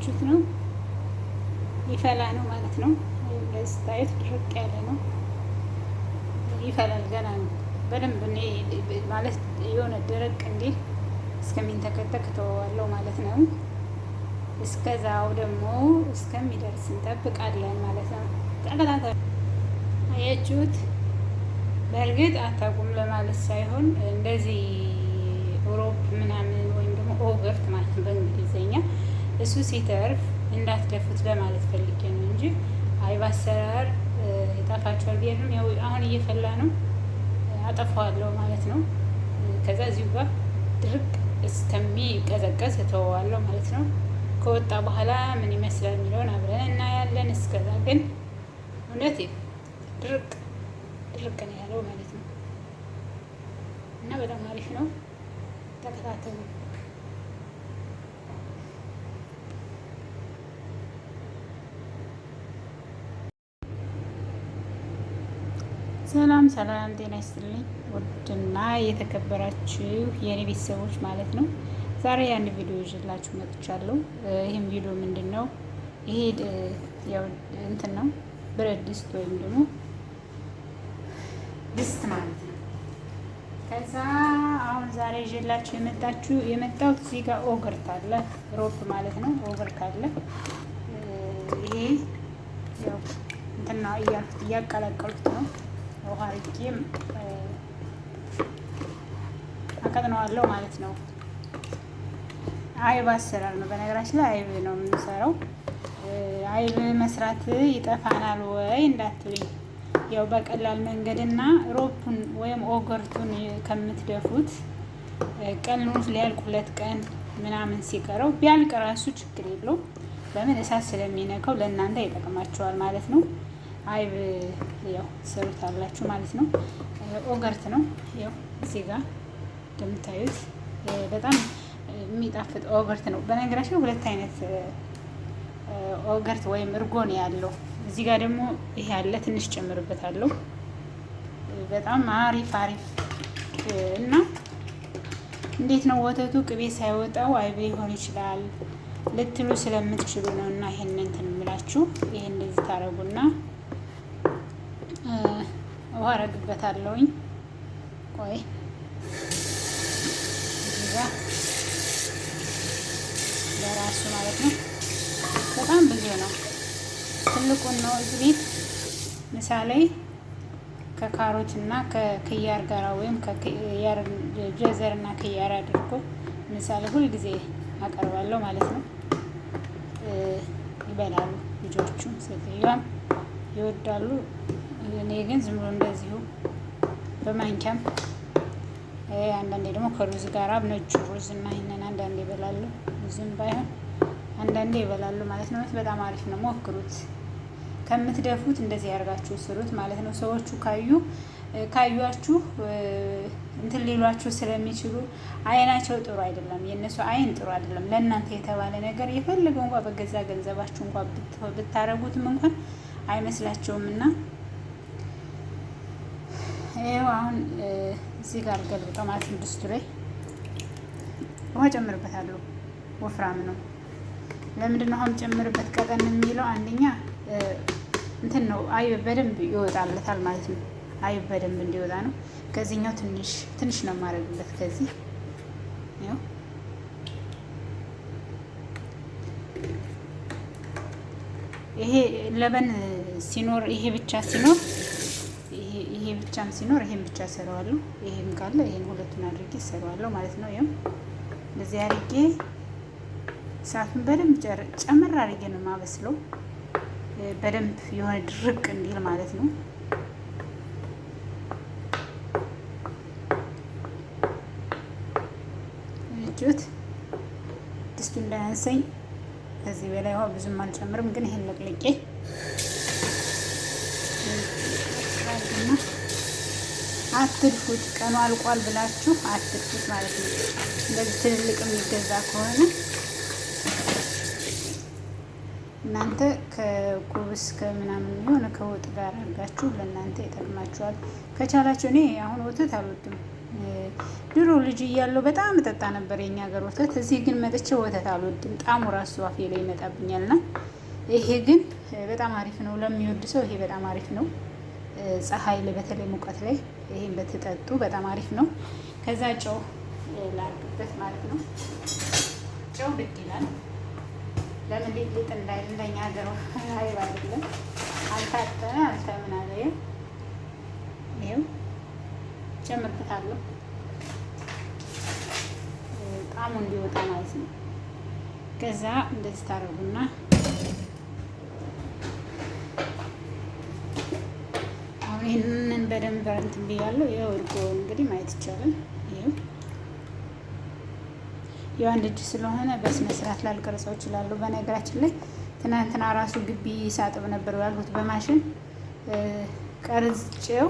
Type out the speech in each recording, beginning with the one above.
እንዳያችሁት ነው። ይፈላ ነው ማለት ነው። ስታዩት ድርቅ ያለ ነው። ይፈላል ገና ነው በደንብ እኔ ማለት የሆነ ደረቅ እንዲል እስከሚንተከተክ ተወዋለሁ ማለት ነው። እስከዛው ደግሞ እስከሚደርስ እንጠብቃለን ማለት ነው። ተከታተሉ። አያችሁት? በእርግጥ አታውቁም ለማለት ሳይሆን እንደዚህ ሮፕ ምናምን ወይም ደግሞ ኦገርት ማለት ነው በእንግሊዝኛ እሱ ሲተርፍ እንዳትደፉት ለማለት ፈልጌ ነው እንጂ አይብ አሰራር ይጠፋችኋል ብዬ ነው። ያው አሁን እየፈላ ነው፣ አጠፋዋለሁ ማለት ነው። ከዛ እዚሁ ጋር ድርቅ እስከሚቀዘቀዝ እተወዋለሁ ማለት ነው። ከወጣ በኋላ ምን ይመስላል የሚለውን አብረን እናያለን። እስከዛ ግን እውነት ድርቅ ነው ያለው ማለት ነው እና በጣም አሪፍ ነው። ተከታተሉ። ሰላም ሰላም፣ ጤና ይስጥልኝ ውድና የተከበራችሁ የኔ ቤተሰቦች ማለት ነው። ዛሬ ያን ቪዲዮ ይዤላችሁ መጥቻለሁ። ይህም ቪዲዮ ምንድን ነው? ይሄ ያው እንትን ነው ብረት ድስት ወይም ደግሞ ድስት ማለት ነው። ከዛ አሁን ዛሬ ይዤላችሁ የመጣሁት እዚህ ጋር ኦገርት አለ፣ ሮፕ ማለት ነው። ኦገርት አለ። ይሄ ያው እንትና እያቀላቀሉት ነው። ውሃ አድርጌም አቀጥነዋለሁ ማለት ነው። አይብ አሰራር ነው በነገራችን ላይ አይብ ነው የምንሰራው። አይብ መስራት ይጠፋናል ወይ እንዳትሉኝ፣ ያው በቀላል መንገድና ሮፑን ወይም ኦገርቱን ከምትደፉት ቀኑን ሊያልቅ 2 ቀን ምናምን ሲቀረው ቢያልቅ ራሱ ችግር የለው። ለምን እሳት ስለሚነካው ለእናንተ ይጠቅማቸዋል ማለት ነው። አይብ ያው ሰሩታላችሁ ማለት ነው። ኦገርት ነው ያው እዚህ ጋር እንደምታዩት በጣም የሚጣፍጥ ኦገርት ነው። በነገራችን 2 አይነት ኦገርት ወይም እርጎ ነው ያለው። እዚህ ጋር ደግሞ ይሄ አለ፣ ትንሽ ጨምርበታለሁ። በጣም አሪፍ እና እንዴት ነው ወተቱ ቅቤ ሳይወጣው አይብ ሊሆን ይችላል ልትሉ ስለምትችሉ ነው። እና ይሄን እንትን የምላችሁ ይሄ እንደዚህ ታረጉና ውሃ አረግበታለሁኝ። ቆይ እዚህ ጋር በራሱ ማለት ነው። በጣም ብዙ ነው፣ ትልቁን ነው። እዚህ ቤት ምሳሌ ከካሮት እና ከክያር ጋር ወይም ከክያር ጀዘር እና ክያር አድርጎ ምሳሌ ሁልጊዜ አቀርባለሁ ማለት ነው። ይበላሉ ልጆቹ፣ ሴትዮዋም ይወዳሉ። እኔ ግን ዝም ብሎ እንደዚሁ በማንኪያም አንዳንዴ ደግሞ ከሩዝ ጋር ነጭ ሩዝ እና ይሄንን አንዳንዴ ይበላሉ። ዝም ባይሆን አንዳንዴ ይበላሉ ማለት ነው። በጣም አሪፍ ነው፣ ሞክሩት። ከምትደፉት እንደዚህ ያርጋችሁ ስሩት ማለት ነው። ሰዎቹ ካዩአችሁ እንትን ሊሏችሁ ስለሚችሉ አይናቸው ጥሩ አይደለም፣ የእነሱ አይን ጥሩ አይደለም። ለእናንተ የተባለ ነገር የፈለገው እንኳን በገዛ ገንዘባችሁ እንኳን ብታረጉትም እንኳን አይመስላቸውም። እና ይኸው አሁን እዚህ ጋር ገልብጠው ማለት ነው። ድስቱ ላይ ውሃ ጨምርበታለሁ። ወፍራም ነው። ለምንድን ነው አሁን ጨምርበት ቀጠን የሚለው? አንደኛ እንትን ነው አይብ በደንብ ይወጣለታል ማለት ነው። አይብ በደንብ እንዲወጣ ነው። ከዚህኛው ትንሽ ነው የማደርግበት። ከዚህ ያው ይሄ ለበን ሲኖር ይሄ ብቻ ሲኖር ይሄ ብቻም ሲኖር ይሄን ብቻ ሰራዋለሁ። ይሄም ካለ ይሄን ሁለቱን አድርጌ ሰራዋለሁ ማለት ነው። ይሄም እንደዚህ አድርጌ እሳቱን በደንብ ጨመር አድርጌ ነው የማበስለው። በደንብ የሆነ ድርቅ እንዲል ማለት ነው። እጁት ድስቱ እንዳያንሰኝ ከዚህ በላይ ውሃ ብዙም አልጨምርም፣ ግን ይሄን ለቅልቄ አትድፉት። ቀኑ አልቋል ብላችሁ አትድፉት ማለት ነው። እንደዚህ ትልልቅ የሚገዛ ከሆነ እናንተ ከኩብስ ከምናምን የሆነ ከወጥ ጋር አድርጋችሁ ለእናንተ ይጠቅማችኋል። ከቻላችሁ እኔ አሁን ወተት አልወድም፣ ድሮ ልጅ እያለሁ በጣም እጠጣ ነበር የኛ ሀገር ወተት። እዚህ ግን መጥቼ ወተት አልወድም። ጣዕሙ ራሱ አፌ ላይ ይመጣብኛልና ይሄ ግን በጣም አሪፍ ነው ለሚወድ ሰው ይሄ በጣም አሪፍ ነው። ፀሐይ ላይ በተለይ ሙቀት ላይ ይሄን በትጠጡ በጣም አሪፍ ነው። ከዛ ጨው ላርግበት ማለት ነው። ጨው ግድ ይላል። ለምን ሊጥ እንዳይል እንደኛ ሀገር አይብ አይደለም። አልታጠነ አልተምን አለ። ይኸው ጨምርበታለሁ ጣዕሙ እንዲወጣ ማለት ነው። ከዛ እንደዚህ ታረጉና አሁን ይህንን በደንብ እንትን ብያለሁ። ይኸው እርጎ እንግዲህ ማየት ይቻላል። ይኸው የአንድ እጅ ስለሆነ በስነ ስርዓት ላልቀርጸው እችላለሁ። በነገራችን ላይ ትናንትና ራሱ ግቢ ሳጥብ ነበር ያልኩት በማሽን ቀርጬው፣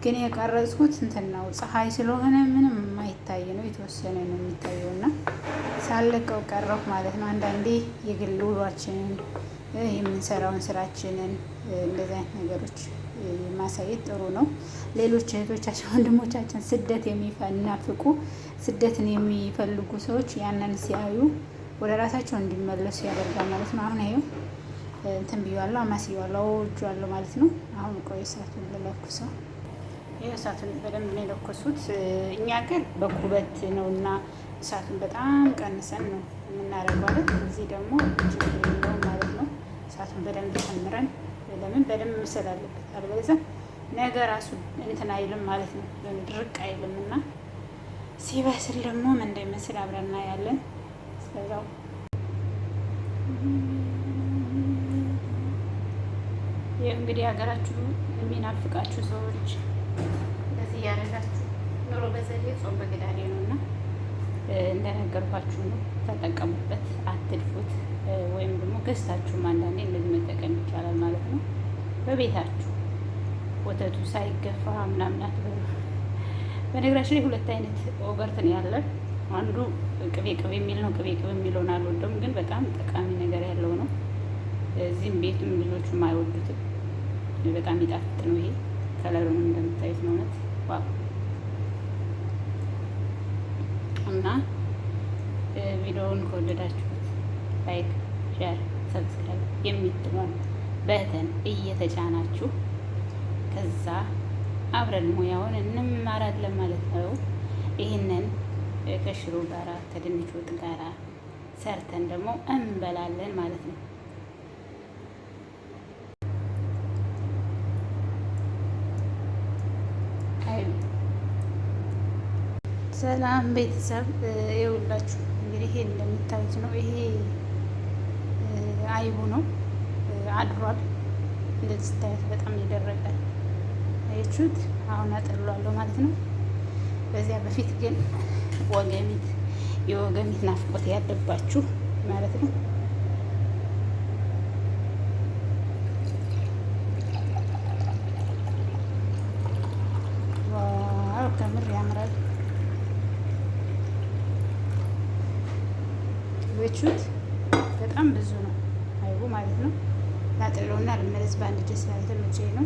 ግን የቀረጽኩት እንትን ነው ፀሐይ ስለሆነ ምንም የማይታይ ነው፣ የተወሰነ ነው የሚታየው እና ሳለቀው ቀረሁ ማለት ነው። አንዳንዴ የግል ውሏችንን የምንሰራውን ስራችንን እንደዚህ አይነት ነገሮች ማሳየት ጥሩ ነው። ሌሎች እህቶቻችን ወንድሞቻችን ስደት የሚናፍቁ ስደትን የሚፈልጉ ሰዎች ያንን ሲያዩ ወደ ራሳቸው እንዲመለሱ ያደርጋል ማለት ነው። አሁን ይኸው እንትን ብያለሁ፣ አማስያለሁ፣ አውርጄዋለሁ ማለት ነው። አሁን ቆይ እሳቱን ልለኩሰው። ይኸው እሳቱን በደንብ ነው የለኮሱት። እኛ ግን በኩበት ነው እና እሳቱን በጣም ቀንሰን ነው የምናደርገው አይደል። እዚህ ደግሞ ችግር የለውም ማለት ነው። እሳቱን በደንብ ጨምረን ለምን በደንብ መብሰል አለበት፣ አለበለዚያ ነገ ራሱ እንትን አይልም ማለት ነው፣ ድርቅ አይልም እና ሲበስል ደግሞ ምን እንደሚመስል አብረን እናያለን። ስለዛው ይህ እንግዲህ ሀገራችሁ የሚናፍቃችሁ ሰዎች እንደዚህ እያደረጋችሁ ኑሮ በዘዴ ጾም በግዳዴ ነው እና እንደነገርኳችሁ ነው። ተጠቀሙበት፣ አትድፉት። ወይም ደግሞ ገዝታችሁም አንዳንዴ እንደዚህ መጠቀም ይቻላል ማለት ነው። በቤታችሁ ወተቱ ሳይገፋ ምናምን አትበሉ። በነገራችን ላይ ሁለት አይነት ኦገርት ነው ያለን። አንዱ ቅቤ ቅቤ የሚል ነው። ቅቤ ቅቤ የሚለውን አልወደውም፣ ግን በጣም ጠቃሚ ነገር ያለው ነው። እዚህም ቤትም ልጆቹም አይወዱትም። በጣም ይጣፍጥ ነው። ይሄ ከለሩን እንደምታዩት ነው። እውነት ዋው! እና ቪዲዮውን ከወደዳችሁት ላይክ፣ ሼር፣ ሰብስክራይብ የምትሉን በተን እየተጫናችሁ ከዛ አብረን ሙያውን እንማራለን ማለት ነው። ይህንን ከሽሮ ጋራ ከድንች ወጥ ጋራ ሰርተን ደግሞ እንበላለን ማለት ነው። ሰላም ቤተሰብ፣ ይኸውላችሁ እንግዲህ ይሄ እንደምታዩት ነው። ይሄ አይቡ ነው፣ አድሯል። እንደዚህ ስታዩት በጣም የደረቀ አያችሁት። አሁን አጠሏለሁ ማለት ነው። በዚያ በፊት ግን ወገሚት የወገሚት ናፍቆት ያለባችሁ ማለት ነው። ዋው ከምር ያምራል። ቤቹት በጣም ብዙ ነው አይቡ ማለት ነው። ላጥለውና ልመለስ በአንድ እጅ ስላልተመቸኝ ነው።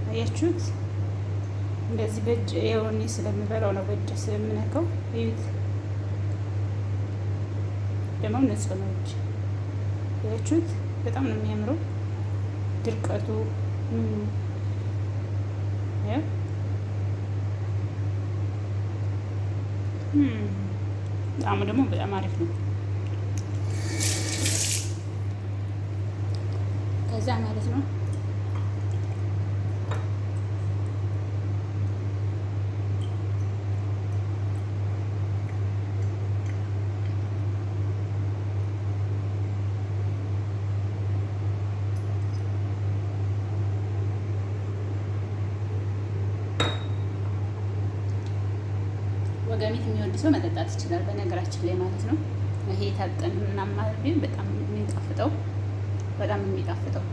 አያችሁት? እንደዚህ በእጅ የሆነ ስለምበላው ነው፣ በእጅ ስለምነካው እዩት። ደግሞ ንጹህ ነው እጅ። አያችሁት? በጣም ነው የሚያምረው ድርቀቱ። ጣዕሙ ደግሞ በጣም አሪፍ ነው። ከዛ ማለት ነው ወገሚት የሚወድ ሰው መጠጣት ይችላል። በነገራችን ላይ ማለት ነው። ይሄ የታጠን ምናምን በጣም የሚጣፍጠው በጣም የሚጣፍጠው